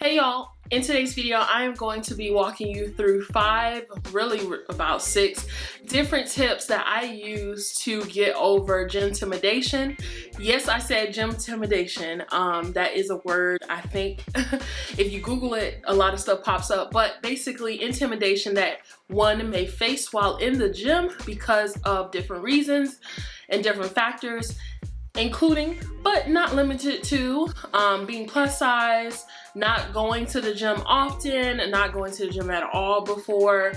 Hey y'all, in today's video I am going to be walking you through about six different tips that I use to get over gymtimidation. Yes, I said gymtimidation. That is a word, I think. If you Google it, a lot of stuff pops up, but basically intimidation that one may face while in the gym because of different reasons and different factors, including but not limited to being plus size, not going to the gym often, not going to the gym at all before,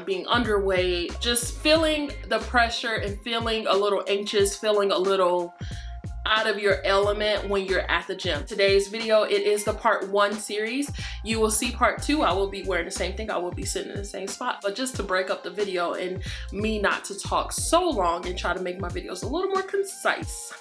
being underweight, just feeling the pressure and feeling a little anxious, feeling a little out of your element when you're at the gym. Today's video, it is the part 1 series. You will see part 2. I will be wearing the same thing. I will be sitting in the same spot, but just to break up the video and me not to talk so long and try to make my videos a little more concise,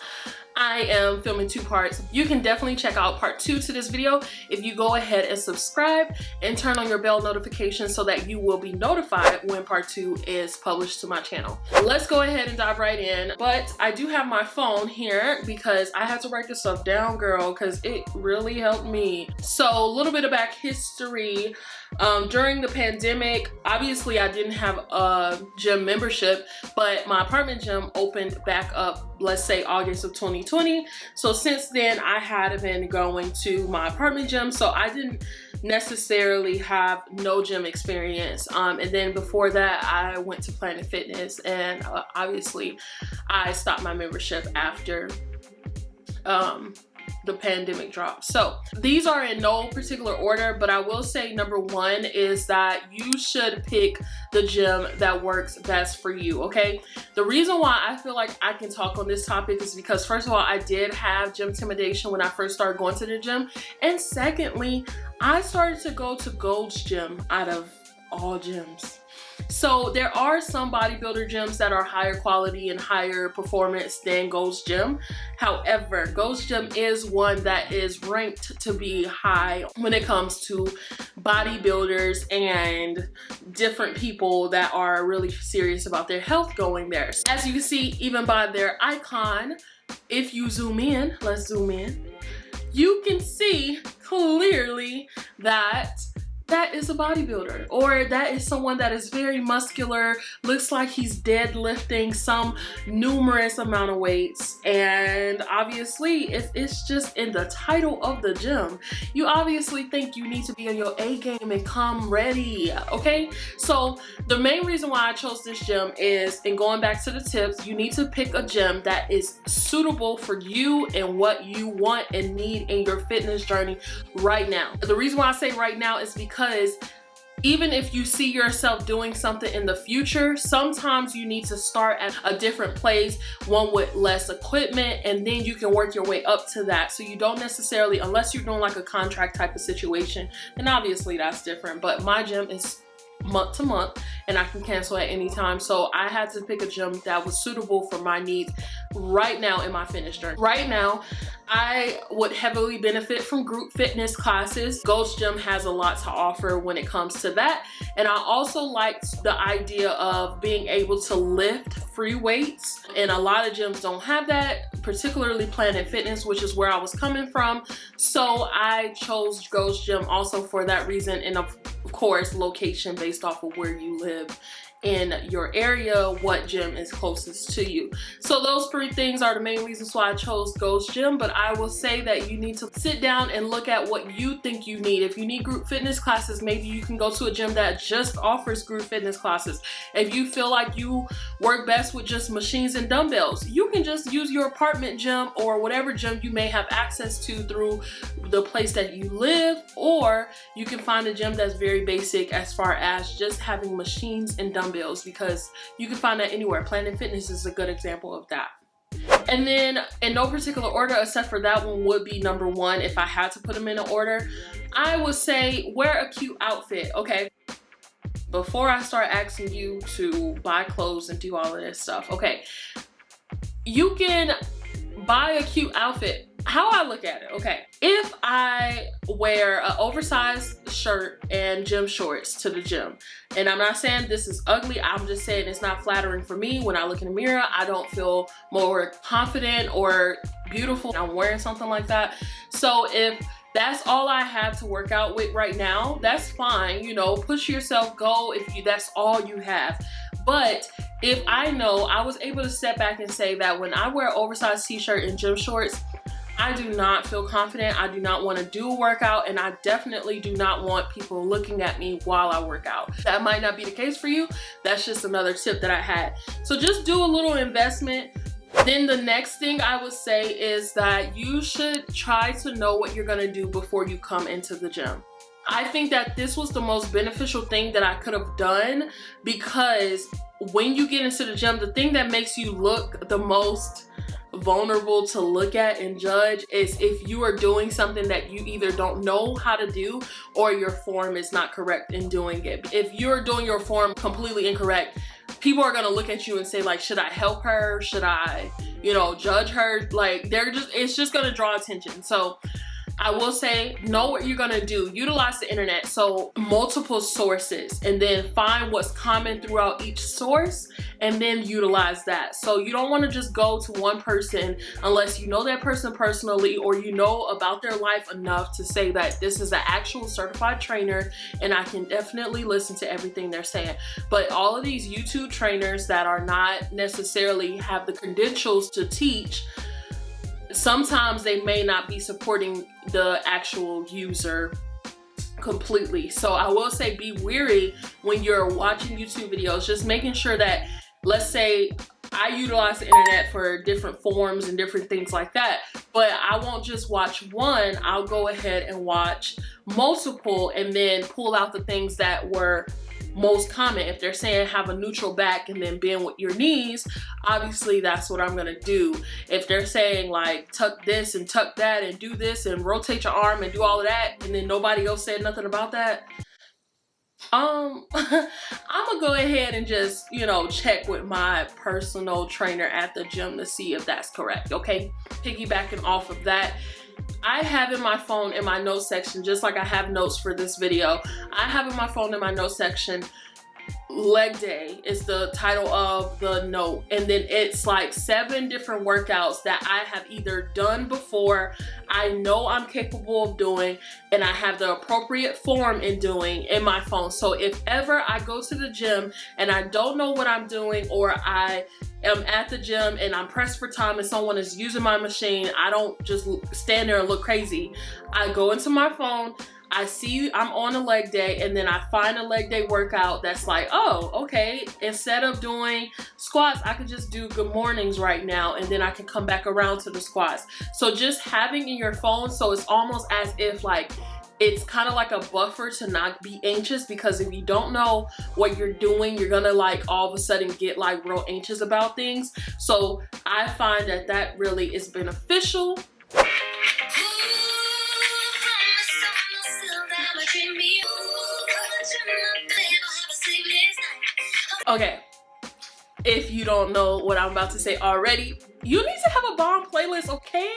I am filming 2 parts. You can definitely check out part 2 to this video if you go ahead and subscribe and turn on your bell notifications so that you will be notified when part 2 is published to my channel. Let's go ahead and dive right in. But I do have my phone here because I had to write this stuff down, girl, because it really helped me. So a little bit of back history. During the pandemic, obviously I didn't have a gym membership, but my apartment gym opened back up, let's say August of 2020. So since then I had been going to my apartment gym, so I didn't necessarily have no gym experience. And then before that I went to Planet Fitness, and obviously I stopped my membership after the pandemic dropped. So these are in no particular order, but I will say number 1 is that you should pick the gym that works best for you, okay? The reason why I feel like I can talk on this topic is because first of all, I did have gymtimidation when I first started going to the gym, and secondly, I started to go to Gold's Gym out of all gyms. So there are some bodybuilder gyms that are higher quality and higher performance than Gold's Gym. However, Gold's Gym is one that is ranked to be high when it comes to bodybuilders and different people that are really serious about their health going there. As you can see, even by their icon, if you zoom in, let's zoom in, you can see clearly that that is a bodybuilder, or that is someone that is very muscular, looks like he's deadlifting some numerous amount of weights. And obviously if it's just in the title of the gym, you obviously think you need to be on your A game and come ready, okay? So the main reason why I chose this gym is, and going back to the tips, you need to pick a gym that is suitable for you and what you want and need in your fitness journey right now. The reason why I say right now is because even if you see yourself doing something in the future, sometimes you need to start at a different place, one with less equipment, and then you can work your way up to that. So you don't necessarily, unless you're doing like a contract type of situation, then obviously that's different. But my gym is month to month and I can cancel at any time, so I had to pick a gym that was suitable for my needs right now in my fitness journey. Right now I would heavily benefit from group fitness classes. Gold's Gym has a lot to offer when it comes to that, and I also liked the idea of being able to lift free weights, and a lot of gyms don't have that, particularly Planet Fitness, which is where I was coming from. So I chose Gold's Gym also for that reason, and of course location based off of where you live in your area, what gym is closest to you. So those 3 things are the main reasons why I chose Gold's Gym. But I will say that you need to sit down and look at what you think you need. If you need group fitness classes, maybe you can go to a gym that just offers group fitness classes. If you feel like you work best with just machines and dumbbells, you can just use your apartment gym or whatever gym you may have access to through the place that you live, or you can find a gym that's very basic as far as just having machines and dumbbells, because you can find that anywhere. Planet Fitness is a good example of that. And then in no particular order except for that one would be number 1, if I had to put them in an order, I would say wear a cute outfit, okay? Before I start asking you to buy clothes and do all of this stuff, okay, you can buy a cute outfit. How I look at it, okay, if I wear an oversized shirt and gym shorts to the gym, and I'm not saying this is ugly, I'm just saying it's not flattering for me. When I look in the mirror, I don't feel more confident or beautiful. I'm wearing something like that. So if that's all I have to work out with right now, that's fine. You know, push yourself, go if you that's all you have. But if I know, I was able to step back and say that when I wear oversized t-shirt and gym shorts, I do not feel confident. I do not want to do a workout, and I definitely do not want people looking at me while I work out. That might not be the case for you. That's just another tip that I had. So just do a little investment. Then the next thing I would say is that you should try to know what you're gonna do before you come into the gym. I think that this was the most beneficial thing that I could have done, because when you get into the gym, the thing that makes you look the most vulnerable to look at and judge is if you are doing something that you either don't know how to do or your form is not correct in doing it. If you're doing your form completely incorrect, people are gonna look at you and say like, should I help her? Should I, you know, judge her? Like it's just gonna draw attention. So I will say, know what you're gonna do. Utilize the internet, so multiple sources, and then find what's common throughout each source, and then utilize that. So you don't wanna just go to one person unless you know that person personally, or you know about their life enough to say that this is an actual certified trainer and I can definitely listen to everything they're saying. But all of these YouTube trainers that are not necessarily have the credentials to teach, sometimes they may not be supporting the actual user completely. So I will say, be wary when you're watching YouTube videos, just making sure that, let's say I utilize the internet for different forms and different things like that, but I won't just watch one. I'll go ahead and watch multiple and then pull out the things that were most common. If they're saying have a neutral back and then bend with your knees, obviously that's what I'm gonna do. If they're saying like tuck this and tuck that and do this and rotate your arm and do all of that, and then nobody else said nothing about that, I'm gonna go ahead and just, you know, check with my personal trainer at the gym to see if that's correct. Okay, piggybacking off of that, I have in my phone in my notes section, just like I have notes for this video, I have in my phone in my notes section, leg day is the title of the note, and then it's like 7 different workouts that I have either done before, I know I'm capable of doing, and I have the appropriate form in doing in my phone. So if ever I go to the gym and I don't know what I'm doing, or I am at the gym and I'm pressed for time and someone is using my machine, I don't just stand there and look crazy. I go into my phone, I see I'm on a leg day, and then I find a leg day workout that's like, oh, okay, instead of doing squats, I could just do good mornings right now, and then I can come back around to the squats. So just having in your phone, so it's almost as if like, it's kind of like a buffer to not be anxious, because if you don't know what you're doing, you're gonna like all of a sudden get like real anxious about things. So I find that that really is beneficial. Okay, if you don't know what I'm about to say already, you need to have a bomb playlist, okay?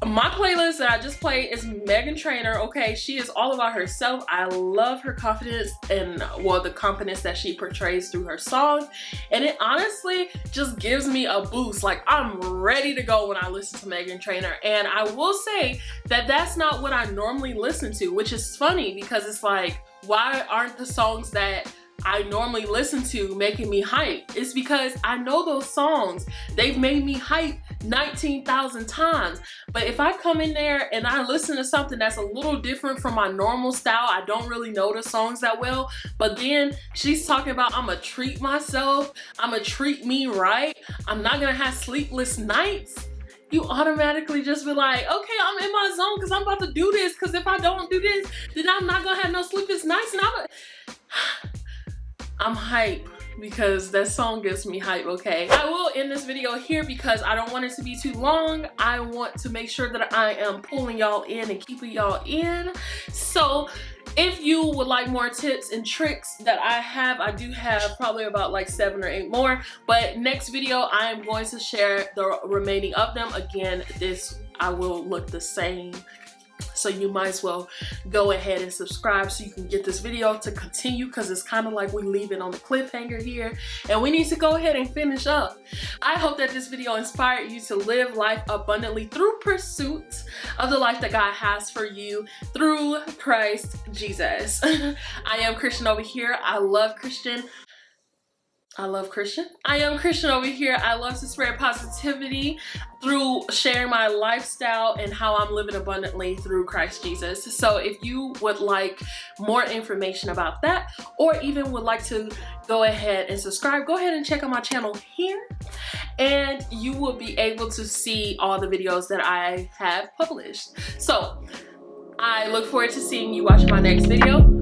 My playlist that I just played is Meghan Trainor, okay? She is all about herself. I love her confidence and, well, the confidence that she portrays through her songs. And it honestly just gives me a boost. Like, I'm ready to go when I listen to Meghan Trainor. And I will say that that's not what I normally listen to, which is funny, because it's like, why aren't the songs that I normally listen to making me hype? It's because I know those songs. They've made me hype 19,000 times. But if I come in there and I listen to something that's a little different from my normal style, I don't really know the songs that well, but then she's talking about I'ma treat myself, I'ma treat me right, I'm not gonna have sleepless nights, you automatically just be like, okay, I'm in my zone because I'm about to do this, because if I don't do this, then I'm not gonna have no sleepless nights, and I'm hype because that song gives me hype, okay? I will end this video here because I don't want it to be too long. I want to make sure that I am pulling y'all in and keeping y'all in. So if you would like more tips and tricks that I do have probably about like 7 or 8 more, but next video I am going to share the remaining of them. Again, this I will look the same. So you might as well go ahead and subscribe so you can get this video to continue, because it's kind of like we leave it on the cliffhanger here and we need to go ahead and finish up. I hope that this video inspired you to live life abundantly through pursuit of the life that God has for you through Christ Jesus. I am Christian over here. I am Christian over here. I love to spread positivity through sharing my lifestyle and how I'm living abundantly through Christ Jesus. So if you would like more information about that, or even would like to go ahead and subscribe, go ahead and check out my channel here, and you will be able to see all the videos that I have published. So I look forward to seeing you watch my next video.